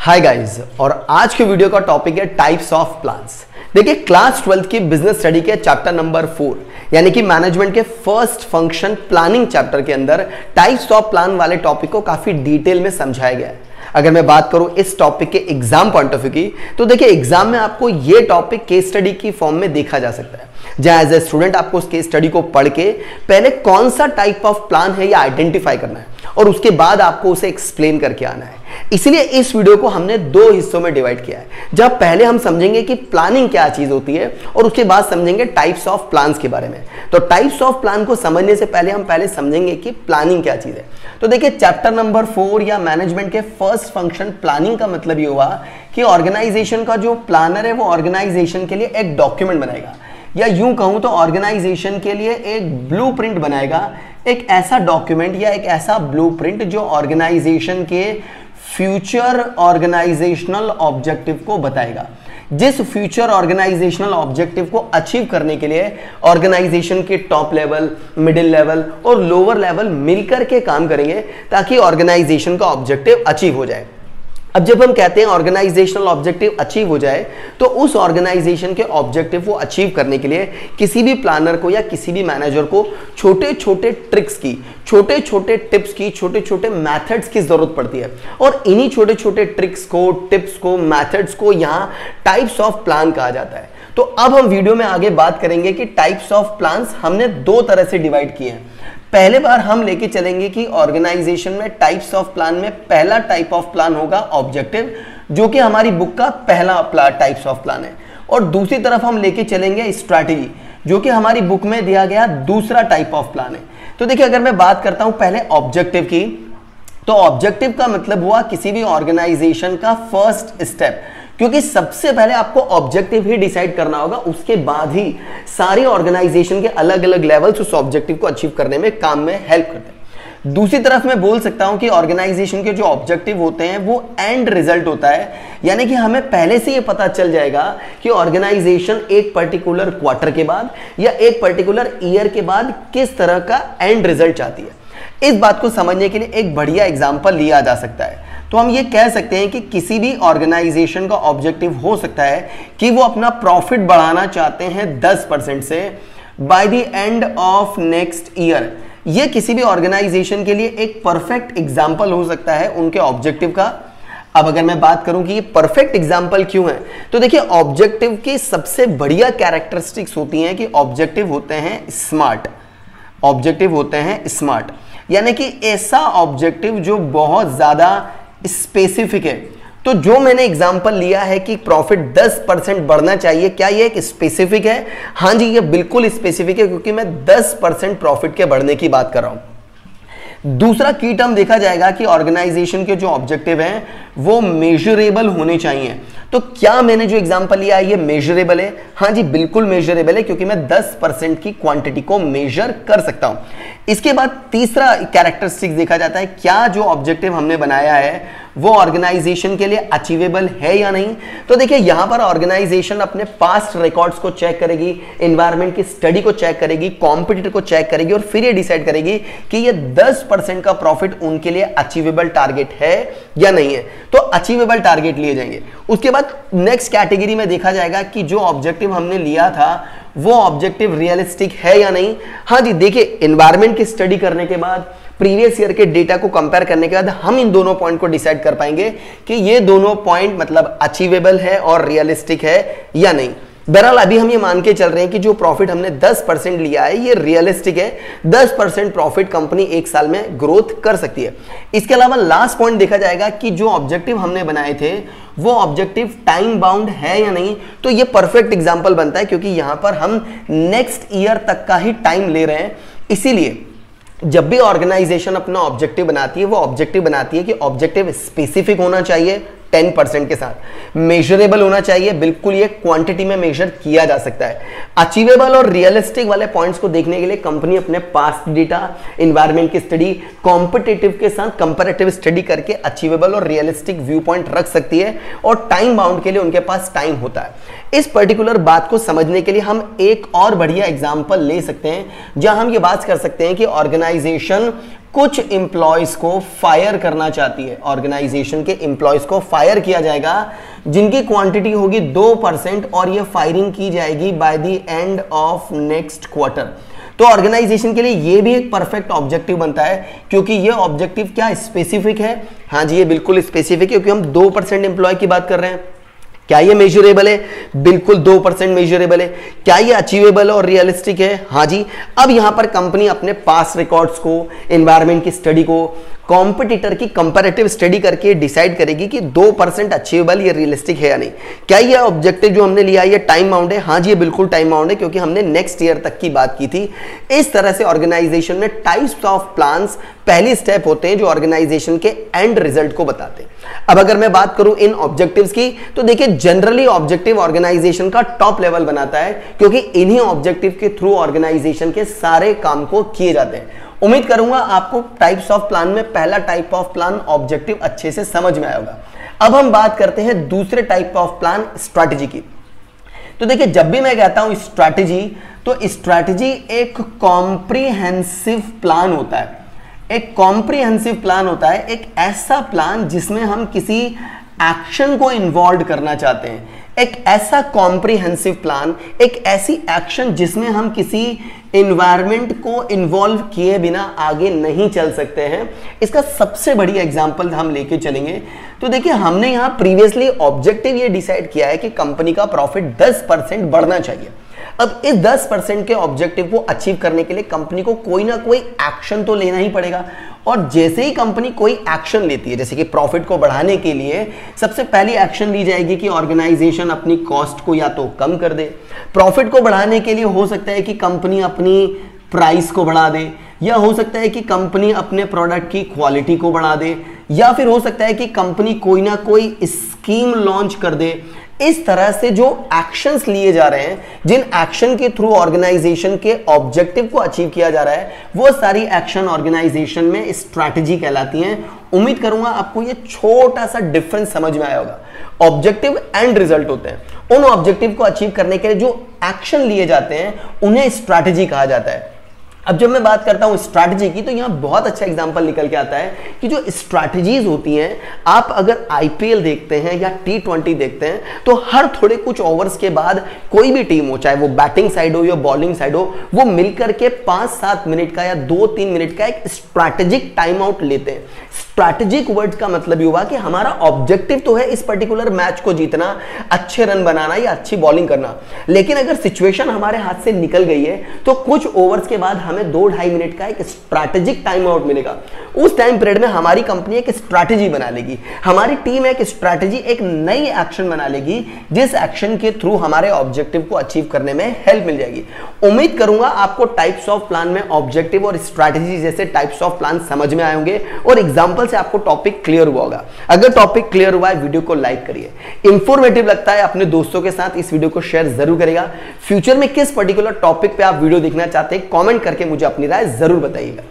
Hi guys, और आज के वीडियो का टॉपिक है टाइप्स ऑफ प्लान्स। देखिए, क्लास 12th की बिजनेस स्टडी के चैप्टर नंबर 4 यानी कि मैनेजमेंट के फर्स्ट फंक्शन प्लानिंग चैप्टर के अंदर टाइप्स ऑफ प्लान वाले टॉपिक को काफी डिटेल में समझाया गया है। अगर मैं बात करूं इस टॉपिक के एग्जाम पॉइंट ऑफ व्यू की, तो देखिए एग्जाम में आपको ये टॉपिक केस स्टडी की फॉर्म में देखा जा सकता है, जहां एज ए स्टूडेंट आपको उस केस स्टडी को पढ़ के पहले कौन सा टाइप ऑफ प्लान है ये आइडेंटिफाई करना है और उसके बाद आपको उसे एक्सप्लेन करके आना है। इसलिए इस वीडियो को हमने दो हिस्सों में डिवाइड किया है, जहां पहले हम समझेंगे कि प्लानिंग क्या चीज होती है और उसके बाद समझेंगे टाइप्स ऑफ प्लान्स के बारे में। तो टाइप्स ऑफ प्लान को समझने से पहले हम पहले समझेंगे कि प्लानिंग क्या चीज है। तो देखिए, चैप्टर नंबर 4 या मैनेजमेंट के फर्स्ट फंक्शन प्लानिंग का मतलब ये हुआ कि ऑर्गेनाइजेशन का जो प्लानर है वो ऑर्गेनाइजेशन के लिए एक डॉक्यूमेंट बनाएगा, या यूं कहूं तो ऑर्गेनाइजेशन के लिए एक ब्लूप्रिंट बनाएगा, एक ऐसा डॉक्यूमेंट या एक ऐसा ब्लूप्रिंट जो ऑर्गेनाइजेशन के फ्यूचर ऑर्गेनाइजेशनल ऑब्जेक्टिव को बताएगा। जिस फ्यूचर ऑर्गेनाइजेशनल ऑब्जेक्टिव को अचीव करने के लिए ऑर्गेनाइजेशन के टॉप लेवल, मिडिल लेवल और लोअर लेवल मिलकर के काम करेंगे ताकि ऑर्गेनाइजेशन का ऑब्जेक्टिव अचीव हो जाए। अब जब हम कहते हैं ऑर्गेनाइजेशनल ऑब्जेक्टिव अचीव हो जाए, तो उस ऑर्गेनाइजेशन के ऑब्जेक्टिव को अचीव करने के लिए किसी भी प्लानर को या किसी भी मैनेजर को छोटे छोटे ट्रिक्स की, छोटे छोटे टिप्स की, छोटे छोटे मेथड्स की जरूरत पड़ती है। और इन्हीं छोटे छोटे ट्रिक्स को, टिप्स को, मेथड्स को यहां टाइप्स ऑफ प्लान कहा जाता है। तो अब हम वीडियो में आगे बात करेंगे कि टाइप्स ऑफ प्लान्स हमने दो तरह से डिवाइड किए हैं। पहले बार हम लेके चलेंगे कि ऑर्गेनाइजेशन में टाइप्स ऑफ प्लान में पहला टाइप ऑफ प्लान होगा ऑब्जेक्टिव, जो कि हमारी बुक का पहला टाइप्स ऑफ प्लान है। और दूसरी तरफ हम लेके चलेंगे स्ट्रैटेजी, जो कि हमारी बुक में दिया गया दूसरा टाइप ऑफ प्लान है। तो देखिए, अगर मैं बात करता हूं पहले ऑब्जेक्टिव की, तो ऑब्जेक्टिव का मतलब हुआ किसी भी ऑर्गेनाइजेशन का फर्स्ट स्टेप, क्योंकि सबसे पहले आपको ऑब्जेक्टिव ही डिसाइड करना होगा, उसके बाद ही सारी ऑर्गेनाइजेशन के अलग अलग लेवल्स उस ऑब्जेक्टिव को अचीव करने में काम में हेल्प करते हैं। दूसरी तरफ मैं बोल सकता हूं कि ऑर्गेनाइजेशन के जो ऑब्जेक्टिव होते हैं वो एंड रिजल्ट होता है, यानी कि हमें पहले से ये पता चल जाएगा कि ऑर्गेनाइजेशन एक पर्टिकुलर क्वार्टर के बाद या एक पर्टिकुलर ईयर के बाद किस तरह का एंड रिजल्ट चाहती है। इस बात को समझने के लिए एक बढ़िया एग्जांपल लिया जा सकता है। तो हम ये कह सकते हैं कि किसी भी ऑर्गेनाइजेशन का ऑब्जेक्टिव हो सकता है कि वो अपना प्रॉफिट बढ़ाना चाहते हैं 10% से by the end of next year. ये किसी भी ऑर्गेनाइजेशन के लिए एक परफेक्ट एग्जांपल हो सकता है उनके ऑब्जेक्टिव का। अब अगर मैं बात करूं कि ये परफेक्ट एग्जांपल क्यों है, तो देखिए, ऑब्जेक्टिव की सबसे बढ़िया कैरेक्टरिस्टिक्स होती हैं कि ऑब्जेक्टिव होते हैं स्मार्ट। ऑब्जेक्टिव होते हैं स्मार्ट, यानी कि ऐसा ऑब्जेक्टिव जो बहुत ज्यादा स्पेसिफिक है। तो जो मैंने एग्जांपल लिया है कि प्रॉफिट 10% बढ़ना चाहिए, क्या ये एक स्पेसिफिक है? हाँ जी, ये बिल्कुल स्पेसिफिक है, क्योंकि मैं 10% प्रॉफिट के बढ़ने की बात कर रहा हूं। दूसरा की टर्म देखा जाएगा कि ऑर्गेनाइजेशन के जो ऑब्जेक्टिव हैं वो मेजरेबल होने चाहिए। तो क्या मैंने जो एग्जांपल लिया है ये मेजरेबल है? हाँ जी, बिल्कुल मेजरेबल है, क्योंकि मैं 10% की क्वांटिटी को मेजर कर सकता हूं। इसके बाद तीसरा कैरेक्टरिस्टिक्स देखा जाता है, क्या जो ऑब्जेक्टिव हमने बनाया है वो ऑर्गेनाइजेशन के लिए अचीवेबल है या नहीं। तो देखिए, यहां पर ऑर्गेनाइजेशन अपने पास्ट रिकॉर्ड्स को चेक करेगी, एनवायरनमेंट की स्टडी को चेक करेगी, कॉम्पिटिटर को चेक करेगी और फिर ये डिसाइड करेगी कि ये 10% का प्रॉफिट उनके लिए अचीवेबल टारगेट है या नहीं है। तो अचीवेबल टारगेट लिए जाएंगे। उसके बाद नेक्स्ट कैटेगरी में देखा जाएगा कि जो ऑब्जेक्टिव हमने लिया था वो ऑब्जेक्टिव रियलिस्टिक है या नहीं। हाँ जी, देखिए, एनवायरनमेंट की स्टडी करने के बाद, प्रीवियस ईयर के डेटा को कंपेयर करने के बाद हम इन दोनों पॉइंट को डिसाइड कर पाएंगे कि ये दोनों पॉइंट मतलब अचीवेबल है और रियलिस्टिक है या नहीं। बहरहाल अभी हम ये मान के चल रहे हैं कि जो प्रॉफिट हमने 10% लिया है ये रियलिस्टिक है। 10% प्रॉफिट कंपनी एक साल में ग्रोथ कर सकती है। इसके अलावा लास्ट पॉइंट देखा जाएगा कि जो ऑब्जेक्टिव हमने बनाए थे वो ऑब्जेक्टिव टाइम बाउंड है या नहीं। तो ये परफेक्ट एग्जांपल बनता है, क्योंकि यहां पर हम नेक्स्ट ईयर तक का ही टाइम ले रहे हैं। इसीलिए जब भी ऑर्गेनाइजेशन अपना ऑब्जेक्टिव बनाती है, वो ऑब्जेक्टिव बनाती है कि ऑब्जेक्टिव स्पेसिफिक होना चाहिए 10% के साथ, मेजरेबल होना चाहिए, बिल्कुल ये क्वांटिटी में मेजर किया जा सकता है। अचीवेबल और रियलिस्टिक वाले पॉइंट्स को देखने के लिए कंपनी अपने पास्ट डेटा, एनवायरनमेंट की स्टडी, कॉम्पिटिटिव के साथ कंपैरेटिव स्टडी करके अचीवेबल और रियलिस्टिक व्यू पॉइंट रख सकती है, और टाइम बाउंड के लिए उनके पास टाइम होता है। इस पर्टिकुलर बात को समझने के लिए हम एक और बढ़िया एग्जांपल ले सकते हैं, जहां हम ये बात कर सकते हैं कि ऑर्गेनाइजेशन कुछ एम्प्लॉयज को फायर करना चाहती है, ऑर्गेनाइजेशन के एम्प्लॉयज को फायर किया जाएगा जिनकी क्वांटिटी होगी 2% और ये फायरिंग की जाएगी by the end of next quarter. तो ऑर्गेनाइजेशन के लिए ये भी एक परफेक्ट ऑब्जेक्टिव बनता है, क्योंकि ये ऑब्जेक्टिव क्या स्पेसिफिक है, हाँ जी ये बिल्कुल स्पेसिफिक है, क्योंकि हम 2% एम्प्लॉय की बात कर रहे हैं। क्या ये मेजरेबल है? बिल्कुल 2% मेजरेबल है। क्या ये अचीवेबल और रियलिस्टिक है? हाँ जी। अब यहां पर कंपनी अपने पास रिकॉर्ड्स को, एनवायरमेंट की स्टडी को, कॉम्पिटिटर की कंपैरेटिव स्टडी करके डिसाइड करेगी कि 2% अचीवेबल, ये रियलिस्टिक है या नहीं। क्या ये ऑब्जेक्टिव जो हमने लिया ये टाइम बाउंड है? हाँ जी ये बिल्कुल टाइम बाउंड है, क्योंकि हमने नेक्स्ट ईयर तक की बात की थी। इस तरह से ऑर्गेनाइजेशन में टाइप्स ऑफ प्लान्स पहली स्टेप होते हैं जो ऑर्गेनाइजेशन के एंड रिजल्ट को बताते हैं। अब अगर मैं बात करूं इन ऑब्जेक्टिव्स की, तो देखिए जनरली ऑब्जेक्टिव ऑर्गेनाइजेशन का टॉप लेवल बनाता है, क्योंकि इन्हीं ऑब्जेक्टिव के थ्रू ऑर्गेनाइजेशन के सारे काम को किए जाते हैं। उम्मीद करूंगा आपको टाइप्स ऑफ प्लान में पहला टाइप ऑफ प्लान ऑब्जेक्टिव अच्छे से समझ में आया होगा। अब हम बात करते हैं दूसरे टाइप ऑफ प्लान, स्ट्रैटेजी की। तो देखिए जब भी मैं कहता हूं स्ट्रैटेजी, तो स्ट्रैटेजी एक कॉम्प्रिहेंसिव प्लान होता है। एक कॉम्प्रिहेंसिव प्लान होता है एक ऐसा प्लान जिसमें हम किसी एक्शन को इन्वॉल्व करना चाहते हैं। एक ऐसा कॉम्प्रिहेंसिव प्लान, एक ऐसी एक्शन जिसमें हम किसी एनवायरनमेंट को इन्वॉल्व किए बिना आगे नहीं चल सकते हैं। इसका सबसे बड़ी एग्जांपल हम लेके चलेंगे। तो देखिए हमने यहां प्रीवियसली ऑब्जेक्टिव ये डिसाइड किया है कि कंपनी का प्रॉफिट 10% बढ़ना चाहिए। अब इस 10% के ऑब्जेक्टिव को अचीव करने के लिए कंपनी को कोई ना कोई एक्शन तो लेना ही पड़ेगा। और जैसे ही कंपनी कोई एक्शन लेती है, जैसे कि प्रॉफिट को बढ़ाने के लिए सबसे पहली एक्शन ली जाएगी कि ऑर्गेनाइजेशन अपनी कॉस्ट को या तो कम कर दे। प्रॉफिट को बढ़ाने के लिए हो सकता है कि कंपनी अपनी प्राइस को बढ़ा दे, या हो सकता है कि कंपनी अपने प्रोडक्ट की क्वालिटी को बढ़ा दे, या फिर हो सकता है कि कंपनी कोई ना कोई स्कीम लॉन्च कर दे। इस तरह से जो एक्शंस लिए जा रहे हैं, जिन एक्शन के थ्रू ऑर्गेनाइजेशन के ऑब्जेक्टिव को अचीव किया जा रहा है, वो सारी एक्शन ऑर्गेनाइजेशन में स्ट्रैटेजी कहलाती हैं। उम्मीद करूंगा आपको ये छोटा सा डिफरेंस समझ में आया होगा। ऑब्जेक्टिव एंड रिजल्ट होते हैं। उन ऑब्जेक्टिव को अचीव करने के लिए जो एक्शन लिए जाते हैं उन्हें स्ट्रैटेजी कहा जाता है। अब जब मैं बात करता हूं स्ट्रैटेजी की, तो यहां बहुत अच्छा एग्जांपल निकल के आता है कि जो स्ट्रैटेजीज होती हैं, आप अगर आईपीएल देखते हैं या T20 देखते हैं, तो हर थोड़े कुछ ओवर्स के बाद कोई भी टीम हो, चाहे वो बैटिंग साइड हो या बॉलिंग साइड हो, वो मिलकर के 5-7 मिनट का या 2-3 मिनट का एक स्ट्रैटेजिक टाइम आउट लेते हैं। स्ट्रैटेजिक वर्ड का मतलब हुआ कि हमारा ऑब्जेक्टिव तो है इस पर्टिकुलर मैच को जीतना, अच्छे रन बनाना या अच्छी बॉलिंग करना, लेकिन अगर सिचुएशन हमारे हाथ से निकल गई है तो कुछ ओवर्स के बाद हमें 2-2.5 मिनट का एक स्ट्रैटेजिक टाइम आउट मिलेगा। उस टाइम पीरियड में हमारी कंपनी एक स्ट्रैटेजी बना लेगी, हमारी टीम एक स्ट्रैटेजी, एक नई एक्शन बना लेगी, जिस एक्शन के थ्रू हमारे ऑब्जेक्टिव को अचीव करने में हेल्प मिल जाएगी। उम्मीद करूंगा आपको टाइप्स ऑफ प्लान में ऑब्जेक्टिव और स्ट्रैटेजी जैसे टाइप्स ऑफ प्लान समझ में आए होंगे और एग्जांपल से आपको टॉपिक क्लियर हुआ होगा। अगर टॉपिक क्लियर हुआ है, वीडियो को लाइक करिए। इंफॉर्मेटिव लगता है अपने दोस्तों के साथ इस वीडियो को शेयर जरूर करेगा। फ्यूचर में किस पर्टिकुलर टॉपिक पे आप वीडियो देखना चाहते हैं, कमेंट करके मुझे अपनी राय जरूर बताइएगा।